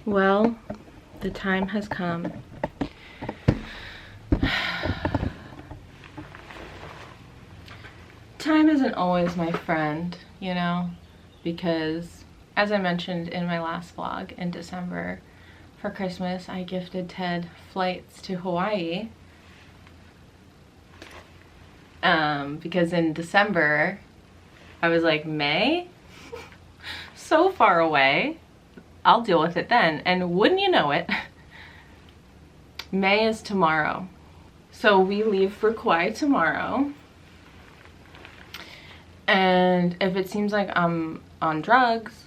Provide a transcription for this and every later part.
Well, the time has come. Time isn't always my friend, you know, because as I mentioned in my last vlog in December, for Christmas I gifted Ted flights to Hawaii. Because in December I was like, May? So far away. I'll deal with it then. And wouldn't you know it, May is tomorrow. So we leave for Kauai tomorrow. And if it seems like I'm on drugs,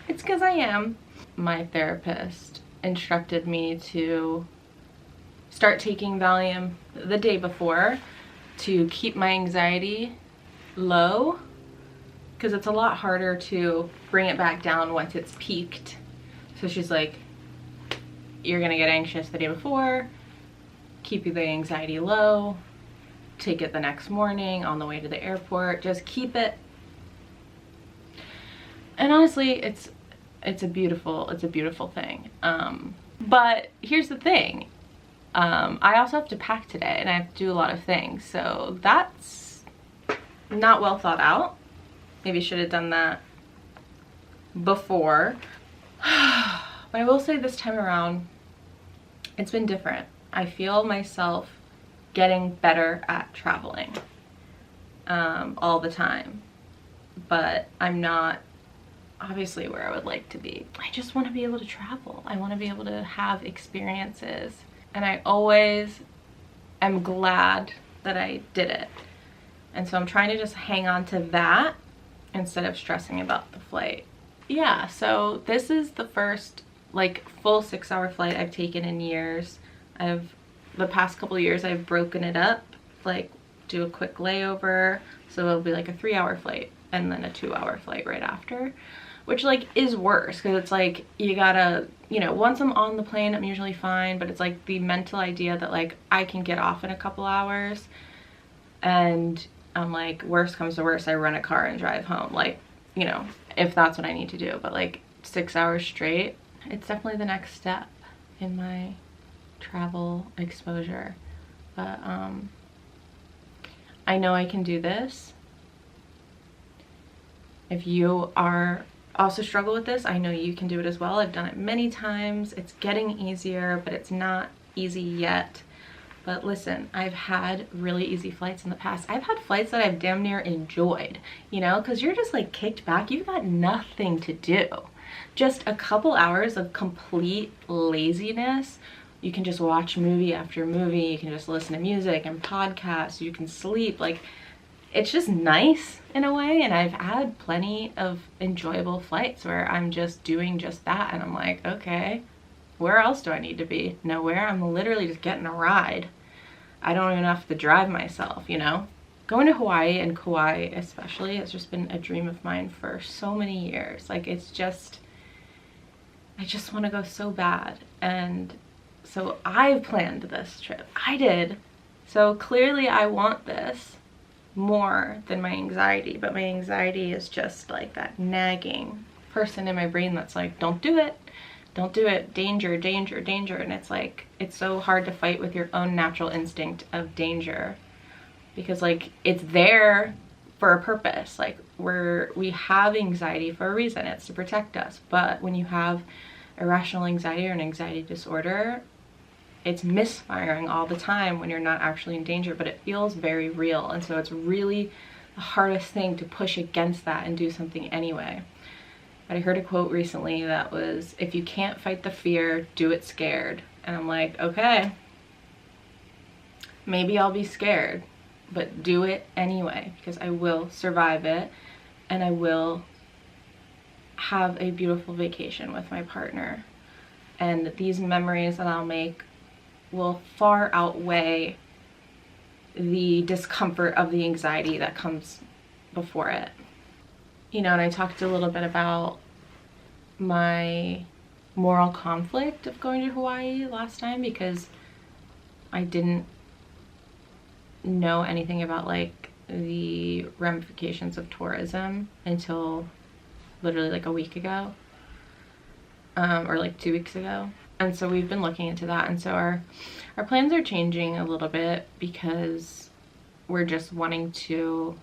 it's because I am. My therapist instructed me to start taking Valium the day before to keep my anxiety low, because it's a lot harder to bring it back down once it's peaked. So she's like, you're gonna get anxious the day before, keep the anxiety low, take it the next morning on the way to the airport, just keep it. And honestly, it's a beautiful thing. But here's the thing, I also have to pack today and I have to do a lot of things, so that's not well thought out. Maybe should have done that before. But I will say this time around, it's been different. I feel myself getting better at traveling all the time, but I'm not obviously where I would like to be. I just want to be able to travel. I want to be able to have experiences, and I always am glad that I did it. And so I'm trying to just hang on to that instead of stressing about the flight. Yeah, so this is the first like full 6-hour flight I've taken in years. The past couple of years I've broken it up, like do a quick layover, so it'll be like a 3-hour flight and then a 2-hour flight right after, which like is worse because it's like you gotta, you know, once I'm on the plane I'm usually fine, but it's like the mental idea that like I can get off in a couple hours, and I'm like, worst comes to worst, I rent a car and drive home, like, you know, if that's what I need to do. But like 6 hours straight, it's definitely the next step in my travel exposure. But I know I can do this. If you are also struggle with this, I know you can do it as well. I've done it many times. It's getting easier, but it's not easy yet. But listen, I've had really easy flights in the past. I've had flights that I've damn near enjoyed, you know, because you're just like kicked back. You've got nothing to do. Just a couple hours of complete laziness. You can just watch movie after movie. You can just listen to music and podcasts. You can sleep. Like, it's just nice in a way. And I've had plenty of enjoyable flights where I'm just doing just that. And I'm like, okay, where else do I need to be? Nowhere. I'm literally just getting a ride. I don't even have to drive myself, you know? Going to Hawaii and Kauai especially has just been a dream of mine for so many years. Like, it's just, I just want to go so bad. And so I've planned this trip. I did. So clearly I want this more than my anxiety, but my anxiety is just like that nagging person in my brain that's like, don't do it. Don't do it. Danger, danger, danger. And it's like, it's so hard to fight with your own natural instinct of danger, because like it's there for a purpose. Like we have anxiety for a reason. It's to protect us. But when you have irrational anxiety or an anxiety disorder, it's misfiring all the time when you're not actually in danger, but it feels very real. And so it's really the hardest thing to push against that and do something anyway. But I heard a quote recently that was, if you can't fight the fear, do it scared. And I'm like, okay, maybe I'll be scared, but do it anyway, because I will survive it and I will have a beautiful vacation with my partner. And these memories that I'll make will far outweigh the discomfort of the anxiety that comes before it. You know, and I talked a little bit about my moral conflict of going to Hawaii last time, because I didn't know anything about like the ramifications of tourism until literally like a week ago. or like 2 weeks ago. And so we've been looking into that. And so our plans are changing a little bit because we're just wanting to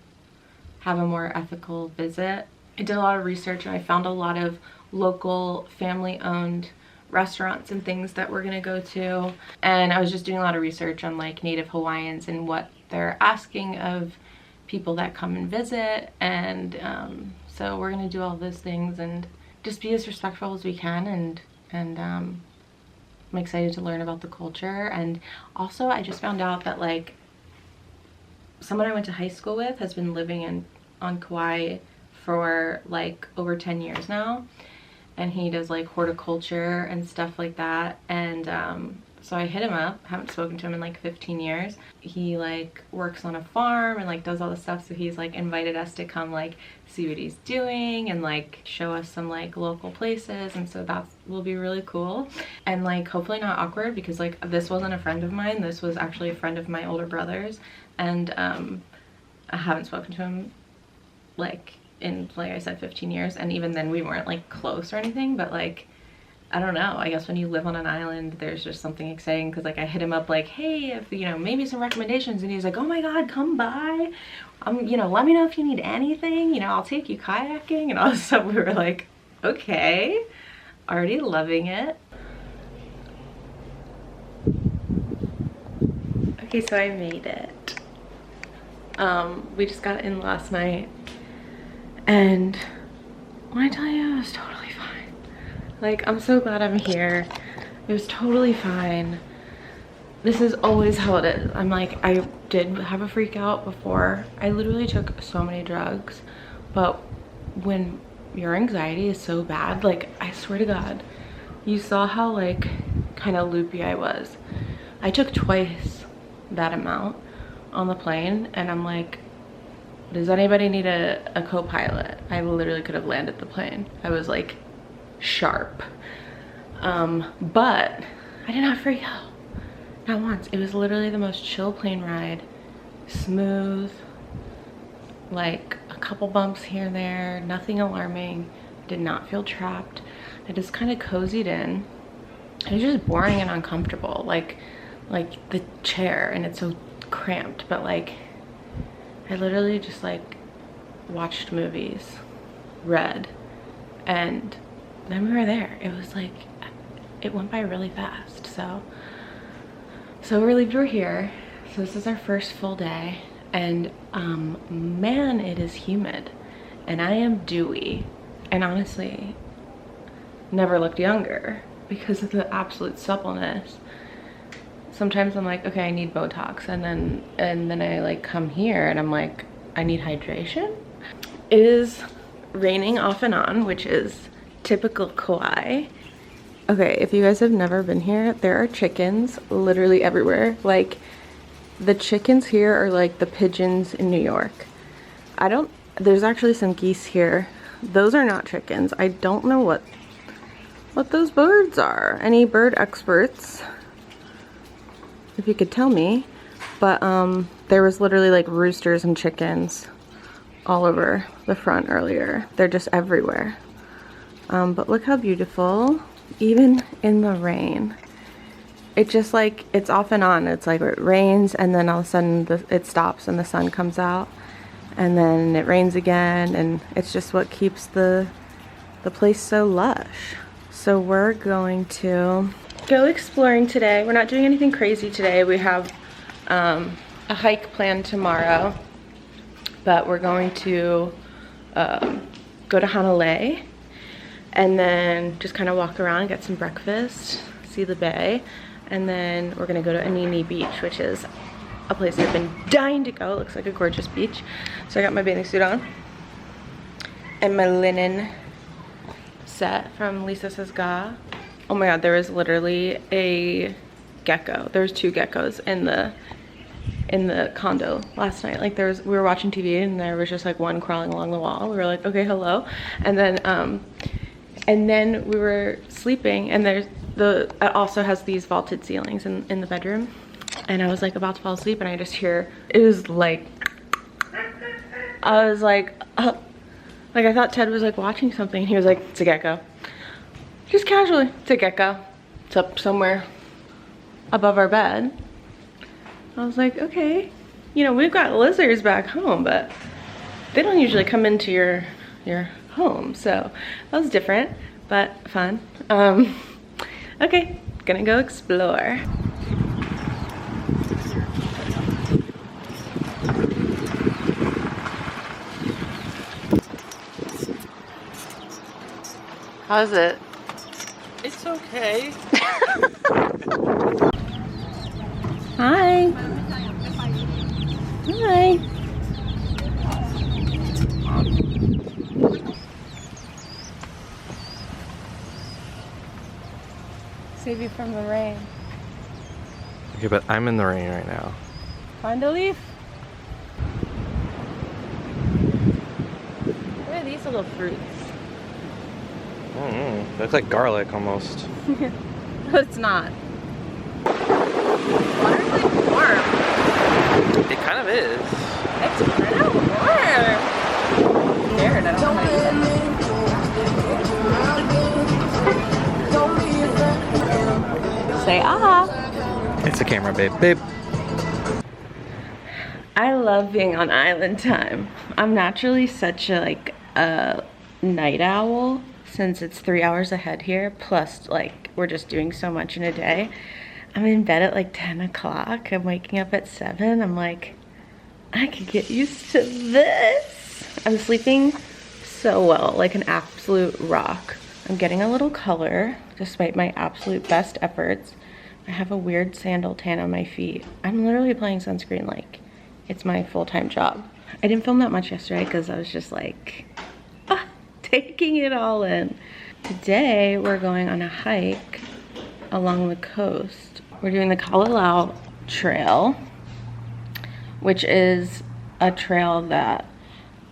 have a more ethical visit. I did a lot of research and I found a lot of local family-owned restaurants and things that we're gonna go to. And I was just doing a lot of research on like Native Hawaiians and what they're asking of people that come and visit. And so we're gonna do all those things and just be as respectful as we can. And I'm excited to learn about the culture. And also I just found out that like someone I went to high school with has been living on Kauai for like over 10 years now, and he does like horticulture and stuff like that. And so I hit him up, haven't spoken to him in like 15 years. He like works on a farm and like does all this stuff, so he's like invited us to come like see what he's doing and like show us some like local places. And so that will be really cool and like hopefully not awkward, because like this wasn't a friend of mine, this was actually a friend of my older brother's. And I haven't spoken to him like in, like I said, 15 years, and even then we weren't like close or anything. But like, I don't know, I guess when you live on an island there's just something exciting, because like I hit him up like, hey, if you know, maybe some recommendations, and he's like, oh my god, come by, you know, let me know if you need anything, you know, I'll take you kayaking and all this stuff. We were like, okay, already loving it. Okay, so I made it. We just got in last night, and when I tell you, it was totally fine. Like, I'm so glad I'm here. It was totally fine. This is always how it is. I'm like, I did have a freak out before. I literally took so many drugs, but when your anxiety is so bad, like, I swear to God, you saw how like kind of loopy I was. I took twice that amount on the plane, and I'm like, does anybody need a co-pilot? I literally could have landed the plane. I was like sharp. But I did not freak out, not once. It was literally the most chill plane ride, smooth, like a couple bumps here and there, nothing alarming. Did not feel trapped. I just kind of cozied in. It was just boring and uncomfortable, like the chair, and it's so cramped, but like I literally just like watched movies, read, and then we were there. It was like, it went by really fast. So we're relieved we're here. So this is our first full day, and man, it is humid and I am dewy, and honestly never looked younger because of the absolute suppleness. Sometimes I'm like, okay, I need Botox, and then I like come here and I'm like, I need hydration. It is raining off and on, which is typical Kauai. Okay, if you guys have never been here, there are chickens literally everywhere. Like, the chickens here are like the pigeons in New York. There's actually some geese here. Those are not chickens. I don't know what those birds are. Any bird experts, if you could tell me. But there was literally like roosters and chickens all over the front earlier. They're just everywhere. But look how beautiful, even in the rain. It just like, it's off and on. It's like it rains and then all of a sudden it stops and the sun comes out, and then it rains again, and it's just what keeps the place so lush. So we're going to go exploring today. We're not doing anything crazy today. We have a hike planned tomorrow, but we're going to go to Hanalei and then just kind of walk around, get some breakfast, see the bay, and then we're gonna go to Anini Beach, which is a place I've been dying to go. It looks like a gorgeous beach. So I got my bathing suit on and my linen set from Lisa Says Ga. Oh my god, there was literally a gecko. There was 2 geckos in the condo last night. Like, we were watching TV and there was just like one crawling along the wall. We were like, okay, hello. And then we were sleeping, and it also has these vaulted ceilings in the bedroom. And I was like about to fall asleep, and I just hear, it was like, I was like, like I thought Ted was like watching something, and he was like, it's a gecko. just casually. It's a gecko. It's up somewhere above our bed. I was like, okay, you know, we've got lizards back home, but they don't usually come into your home. So that was different, but fun. Okay, gonna go explore. How's it? It's okay. Hi. Hi. Save you from the rain. Okay, but I'm in the rain right now. Find a leaf. What are these little fruits? I don't know. That's like garlic almost. No, it's not. Water's like warm. It kind of is. It's kind of warm. I'm scared. I don't know how to use it. Say ah. It's a camera, babe. Babe. I love being on island time. I'm naturally such a night owl since it's 3 hours ahead here. Plus, like, we're just doing so much in a day. I'm in bed at like 10 o'clock. I'm waking up at 7. I'm like, I could get used to this. I'm sleeping so well, like an absolute rock. I'm getting a little color despite my absolute best efforts. I have a weird sandal tan on my feet. I'm literally applying sunscreen like it's my full-time job. I didn't film that much yesterday because I was just like, taking it all in. Today, we're going on a hike along the coast. We're doing the Kalalau Trail, which is a trail that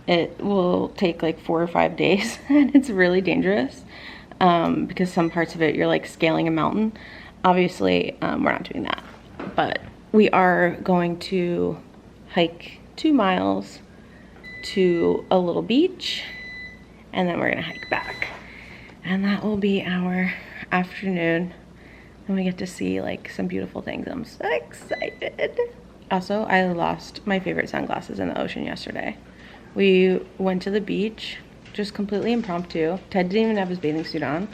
it will take like 4 or 5 days, and it's really dangerous because some parts of it, you're like scaling a mountain. Obviously, we're not doing that, but we are going to hike 2 miles to a little beach, and then we're gonna hike back. And that will be our afternoon. And we get to see like some beautiful things. I'm so excited. Also, I lost my favorite sunglasses in the ocean yesterday. We went to the beach, just completely impromptu. Ted didn't even have his bathing suit on.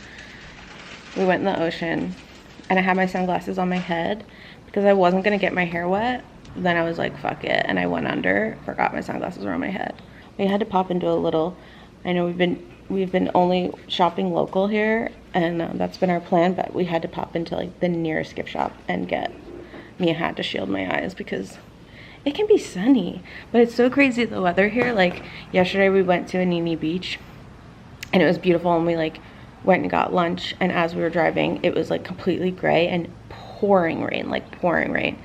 We went in the ocean and I had my sunglasses on my head because I wasn't gonna get my hair wet. Then I was like, fuck it. And I went under, forgot my sunglasses were on my head. We had to pop into a little, I know we've been only shopping local here, and that's been our plan, but we had to pop into like the nearest gift shop and get me a hat to shield my eyes because it can be sunny, but it's so crazy the weather here. Like yesterday we went to Anini Beach and it was beautiful, and we like went and got lunch, and as we were driving it was like completely gray and pouring rain, like pouring rain.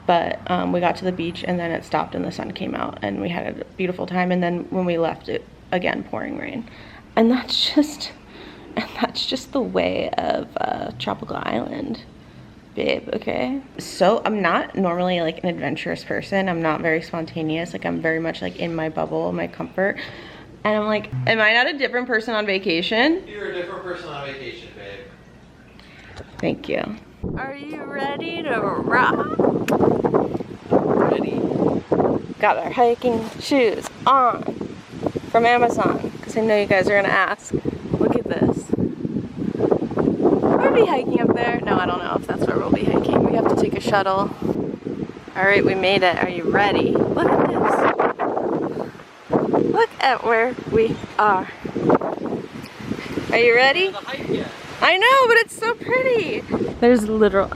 But we got to the beach and then it stopped and the sun came out and we had a beautiful time, and then when we left, it again pouring rain. And that's just the way of tropical island, babe, okay? So I'm not normally like an adventurous person. I'm not very spontaneous. Like I'm very much like in my bubble, my comfort. And I'm like, am I not a different person on vacation? You're a different person on vacation, babe. Thank you. Are you ready to rock? Ready. Got our hiking shoes on from Amazon, because I know you guys are gonna ask. Look at this. We'll be hiking up there. No, I don't know if that's where we'll be hiking. We have to take a shuttle. All right, we made it. Are you ready? Look at this. Look at where we are. Are you ready? I know, but it's so pretty. There's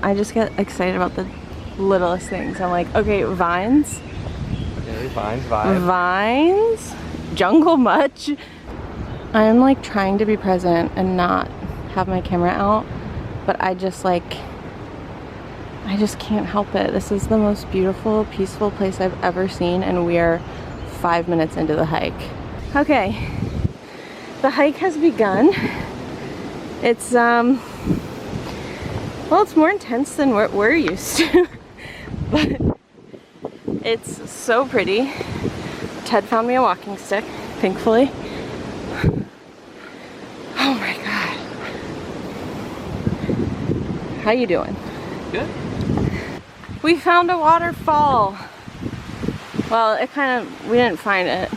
I just get excited about the littlest things. I'm like, okay, vines. Okay, vines, vibe. Vines. Jungle much. I'm like trying to be present and not have my camera out, but I just can't help it. This is the most beautiful, peaceful place I've ever seen, and we are 5 minutes into the hike. Okay, the hike has begun. It's well, it's more intense than what we're used to, but it's so pretty. Ted found me a walking stick, thankfully. Oh my god. How you doing? Good. We found a waterfall. Well, we didn't find it.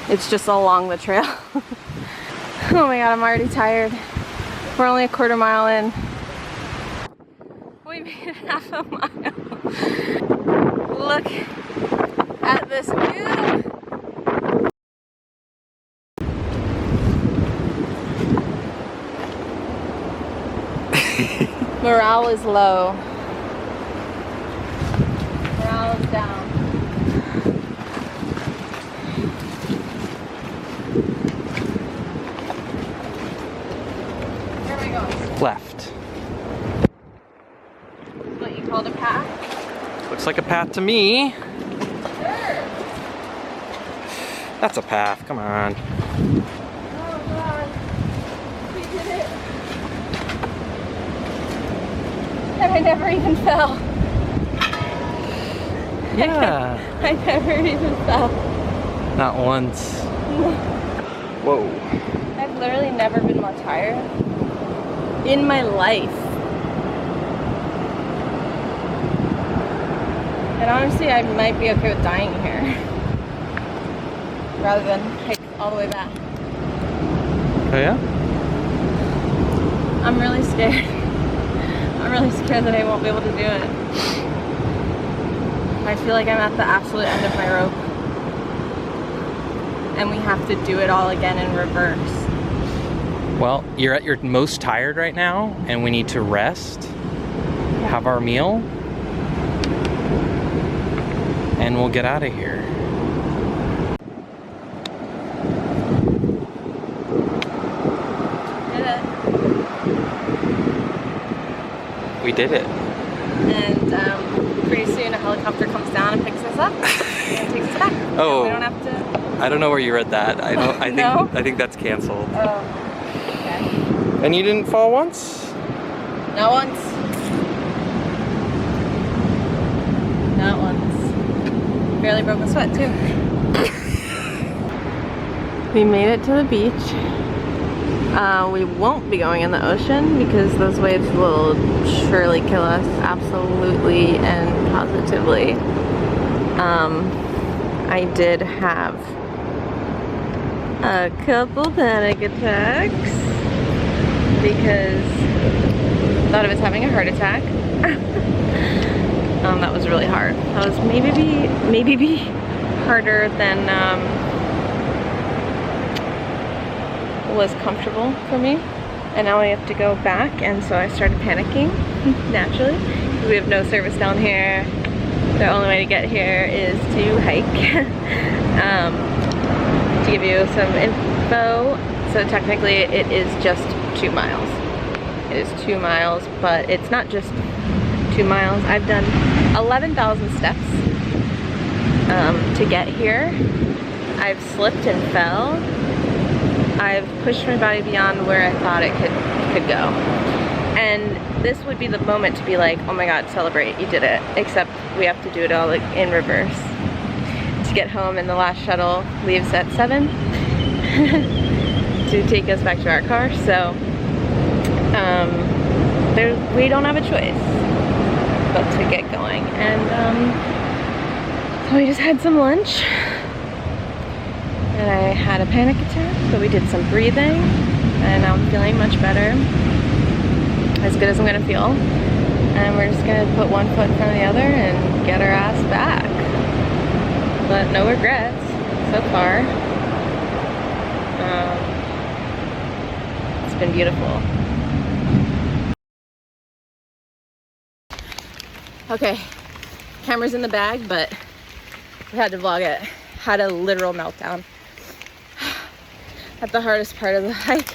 It's just along the trail. Oh my god, I'm already tired. We're only a quarter mile in. We made it half a mile. Look at this view. Morale is low. Morale is down. Where am I going? Left. What you called a path? Looks like a path to me. Sure. That's a path, come on. Oh god. We did it. And I never even fell. Yeah. I never even fell. Not once. Whoa. I've literally never been more tired in my life. And honestly, I might be okay with dying here rather than hike all the way back. Oh yeah? I'm really scared. I'm really scared that I won't be able to do it. I feel like I'm at the absolute end of my rope. And we have to do it all again in reverse. Well, you're at your most tired right now, and we need to rest, have our meal, and we'll get out of here. Did it. We did it. And pretty soon a helicopter comes down and picks us up and takes us back. Oh. We don't have to. I don't know where you read that. I think No? I think that's canceled. Oh. Okay. And you didn't fall once? Not once. Not once. Barely broke a sweat too. We made it to the beach. We won't be going in the ocean because those waves will surely kill us, absolutely and positively. I did have a couple panic attacks because I thought I was having a heart attack. That was really hard. That was maybe harder than was comfortable for me. And now I have to go back, and so I started panicking naturally because we have no service down here. The only way to get here is to hike. To give you some info, so technically it is just 2 miles. It is 2 miles, but it's not just 2 miles. I've done 11,000 steps to get here. I've slipped and fell. I've pushed my body beyond where I thought it could go. And this would be the moment to be like, oh my god, celebrate, you did it. Except we have to do it all like in reverse. To get home, and the last shuttle leaves at 7 to take us back to our car. So we don't have a choice but to get going. And so we just had some lunch. And I had a panic attack, but we did some breathing, and now I'm feeling much better. As good as I'm gonna feel. And we're just gonna put one foot in front of the other and get our ass back. But no regrets so far. It's been beautiful. Okay, camera's in the bag, but I had to vlog it. Had a literal meltdown at the hardest part of the hike.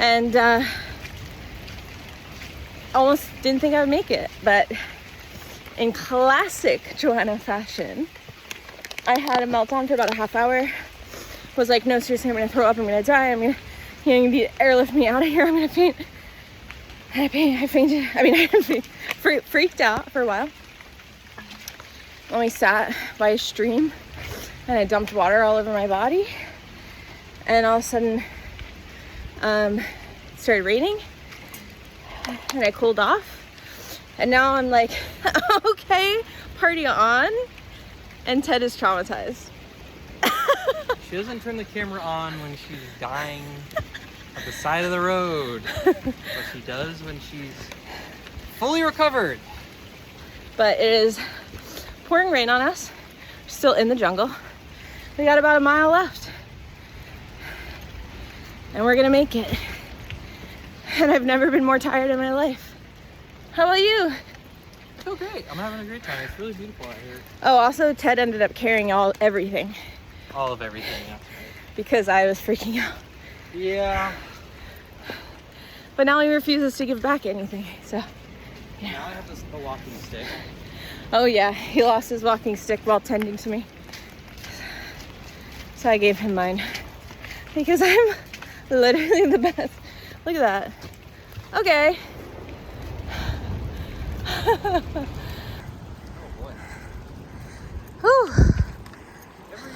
And almost didn't think I would make it, but in classic Joanna fashion, I had a meltdown for about a half hour. Was like, no, seriously, I'm gonna throw up, I'm gonna die, I'm gonna, you need to airlift me out of here, I'm gonna faint. And I fainted. I mean, I freaked out for a while. And we sat by a stream, and I dumped water all over my body. And all of a sudden, it started raining. and I cooled off. And now I'm like, okay, party on. And Ted is traumatized. She doesn't turn the camera on when she's dying at the side of the road. But she does when she's fully recovered. But it is pouring rain on us. We're still in the jungle. We got about a mile left. And we're gonna make it. And I've never been more tired in my life. How about you? I feel great. I'm having a great time. It's really beautiful out here. Oh, also Ted ended up carrying everything. All of everything, yeah. Because I was freaking out. Yeah. But now he refuses to give back anything, so. Yeah. Now I have the walking stick. Oh yeah, he lost his walking stick while tending to me. So I gave him mine. Because I'm literally the best. Look at that. Okay. Oh boy. Whew. Every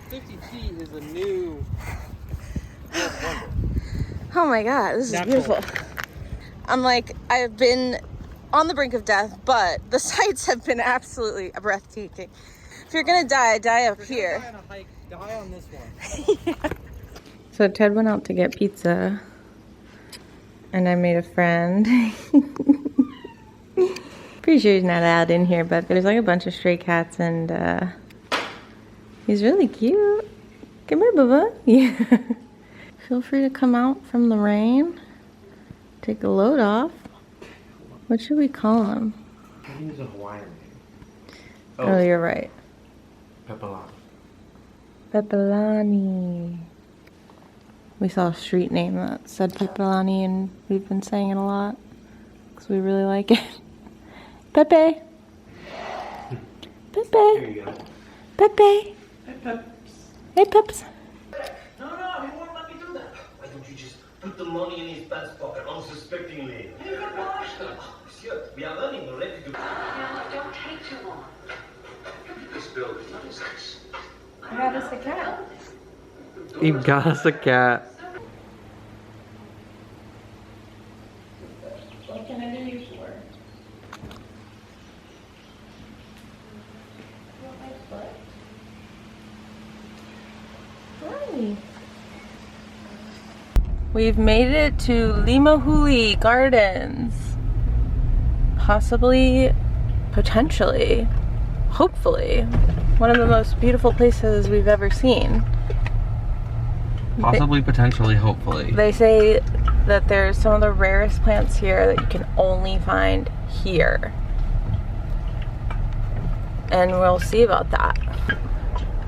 50 feet is a new wonder. Oh my god, this is beautiful. I'm like, I've been on the brink of death, but the sights have been absolutely breathtaking. If you're gonna die, die up here. Die on a hike, die on this one. Yeah. So Ted went out to get pizza, and I made a friend. Pretty sure he's not allowed in here, but there's like a bunch of stray cats, and he's really cute. Come here, Bubba. Yeah. Feel free to come out from the rain. Take the load off. What should we call him? I think it's a Hawaiian name. Oh, you're right. Pepalani. Pepalani. We saw a street name that said Pepalani, and we've been saying it a lot because we really like it. Pepe. Pepe. Here you go. Pepe. Hey, Peps. Hey, Peps. No, he won't let me do that. Why don't you just put the money in his pants pocket unsuspectingly? Monsieur, we are learning already to... Now, don't take too long. This building, what is this? I got us a cat. You got us a cat. What can I do you for? Hi. We've made it to Limahuli Gardens. Possibly, potentially, hopefully, one of the most beautiful places we've ever seen. Possibly, potentially, hopefully. They say that there's some of the rarest plants here that you can only find here. And we'll see about that.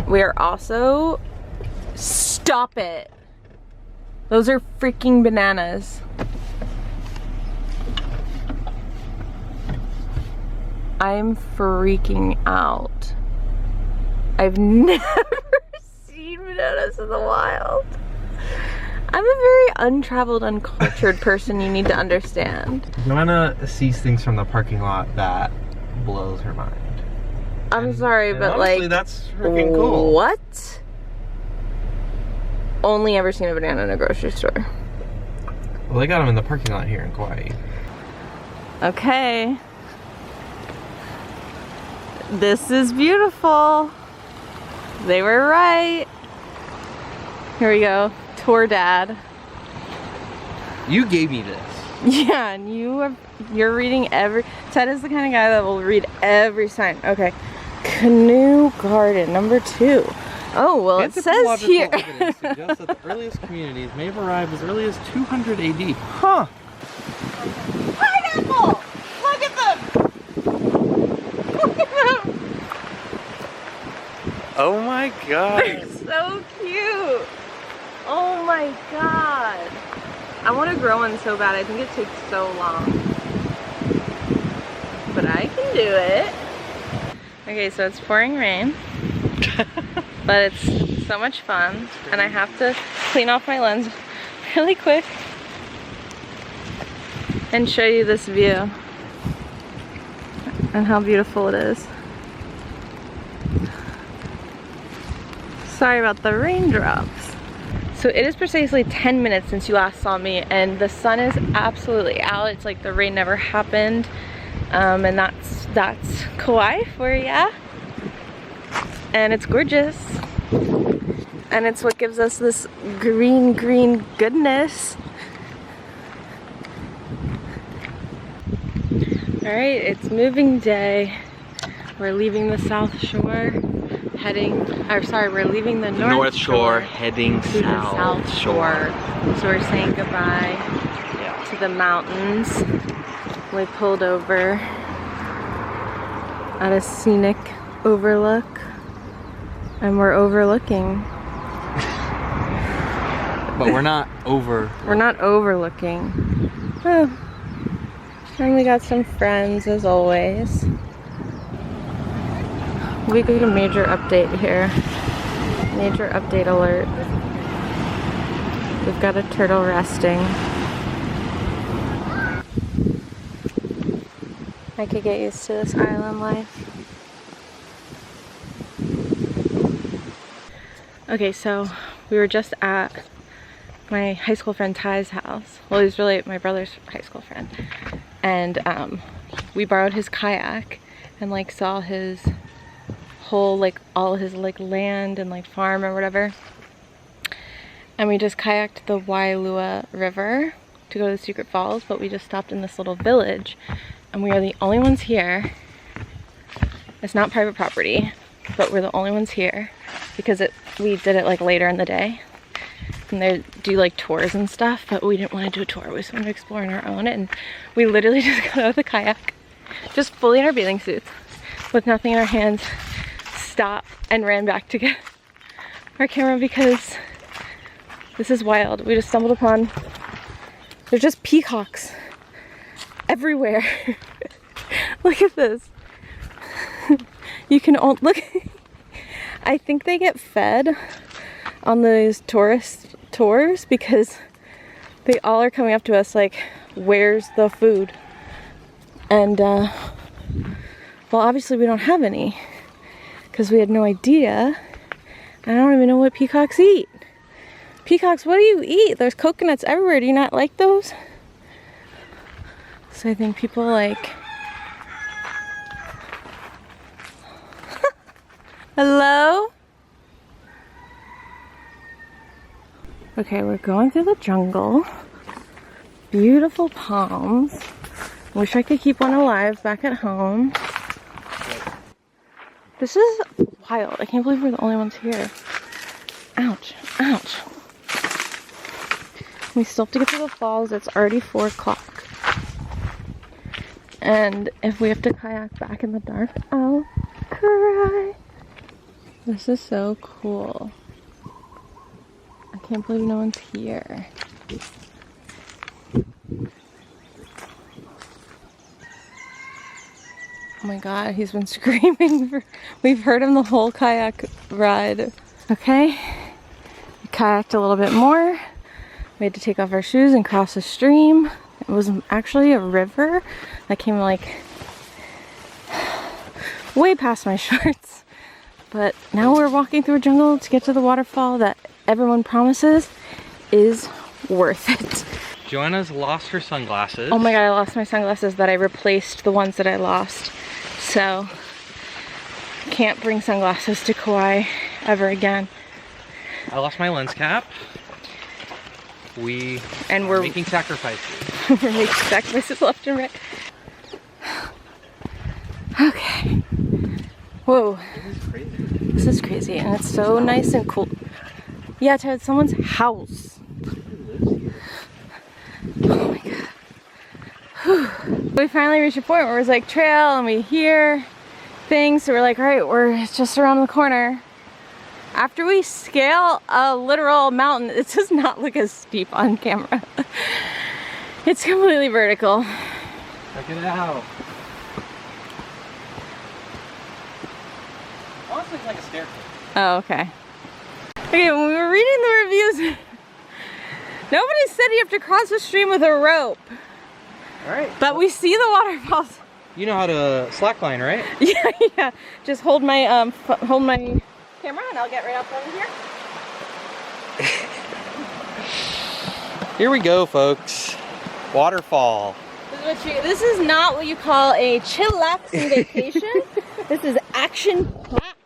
We are also... Stop it! Those are freaking bananas. I'm freaking out. I've never seen bananas in the wild. I'm a very untraveled, uncultured person, you need to understand. Joanna sees things from the parking lot that blows her mind. I'm sorry, but honestly, like... that's freaking cool. What? Only ever seen a banana in a grocery store. Well, they got them in the parking lot here in Kauai. Okay. This is beautiful. They were right. Here we go. Tour dad. You gave me this. Yeah, and you're reading every... Ted is the kind of guy that will read every sign. Okay. Canoe Garden, number 2. Oh, well, it says here. Evidence suggests that the earliest communities may have arrived as early as 200 AD. Huh. Pineapple! Look at them! Look at them! Oh my god. They're so cute! Oh my god! I want to grow one so bad. I think it takes so long. But I can do it. Okay, so it's pouring rain. But it's so much fun. And I have to clean off my lens really quick and show you this view and how beautiful it is. Sorry about the raindrops. So So it is precisely 10 minutes since you last saw me, and the sun is absolutely out. It's like the rain never happened. And that's Kauai for ya. And it's gorgeous. And it's what gives us this green goodness. Alright, it's moving day. We're leaving the South Shore, we're leaving the North Shore, heading to the South Shore. So we're saying goodbye to the mountains. We pulled over at a scenic overlook, and we're overlooking. But we're not over. We're not overlooking. Oh. And we got some friends as always. We got a major update here. Major update alert. We've got a turtle resting. I could get used to this island life. Okay, so we were just at my high school friend Ty's house. Well, he's really my brother's high school friend. And we borrowed his kayak and like saw his whole, like all his like land and like farm or whatever. And we just kayaked the Wailua River to go to the Secret Falls, but we just stopped in this little village. And we are the only ones here. It's not private property, but we're the only ones here because we did it like later in the day. And they do like tours and stuff, but we didn't want to do a tour. We just wanted to explore on our own, and we literally just got out of the kayak, just fully in our bathing suits, with nothing in our hands, stopped and ran back to get our camera because this is wild. We just stumbled upon, there's just peacocks everywhere. Look at this. You can all look. I think they get fed on those tourist tours because they all are coming up to us like, where's the food? And well, obviously we don't have any because we had no idea. I don't even know what peacocks eat. Peacocks, what do you eat? There's coconuts everywhere. Do you not like those? So I think people like hello? Okay, we're going through the jungle. Beautiful palms. Wish I could keep one alive back at home. This is wild. I can't believe we're the only ones here. Ouch, ouch. We still have to get to the falls. It's already 4 o'clock. And if we have to kayak back in the dark, I'll cry. This is so cool. I can't believe no one's here. Oh my god, he's been screaming. We've heard him the whole kayak ride. Okay, we kayaked a little bit more. We had to take off our shoes and cross a stream. It was actually a river that came like way past my shorts. But now we're walking through a jungle to get to the waterfall that everyone promises is worth it. Joanna's lost her sunglasses. Oh my god, I lost my sunglasses that I replaced the ones that I lost. So, can't bring sunglasses to Kauai ever again. I lost my lens cap. We're making sacrifices. We're making sacrifices left and right. Okay. Whoa. This is crazy. This is crazy, and it's so nice and cool. Yeah, Ted, someone's house. Oh my god. Whew. We finally reached a point where it's like trail and we hear things, so we're like, alright, we're just around the corner. After we scale a literal mountain, it does not look as steep on camera. It's completely vertical. Check it out. Honestly, it's like a staircase. Oh, okay. Okay, when we were reading the reviews, nobody said you have to cross the stream with a rope. Alright. But we see the waterfalls. You know how to slackline, right? Yeah, yeah. Just hold my camera and I'll get right up over here. Here we go, folks. Waterfall. This is not what you call a chillaxing vacation. This is action-packed.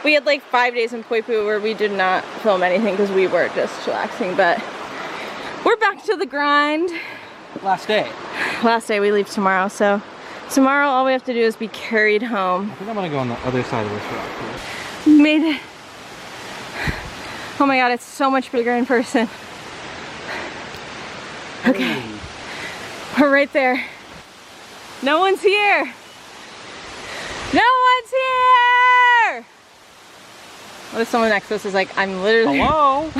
We had like 5 days in Poipu where we did not film anything because we were just chillaxing, but we're back to the grind. Last day. Last day, we leave tomorrow, so tomorrow all we have to do is be carried home. I think I'm gonna go on the other side of this rock here. We made it. Oh my god, it's so much bigger in person. Okay, we're right there. No one's here. No one's here! What if someone next to us is like, I'm literally... Hello?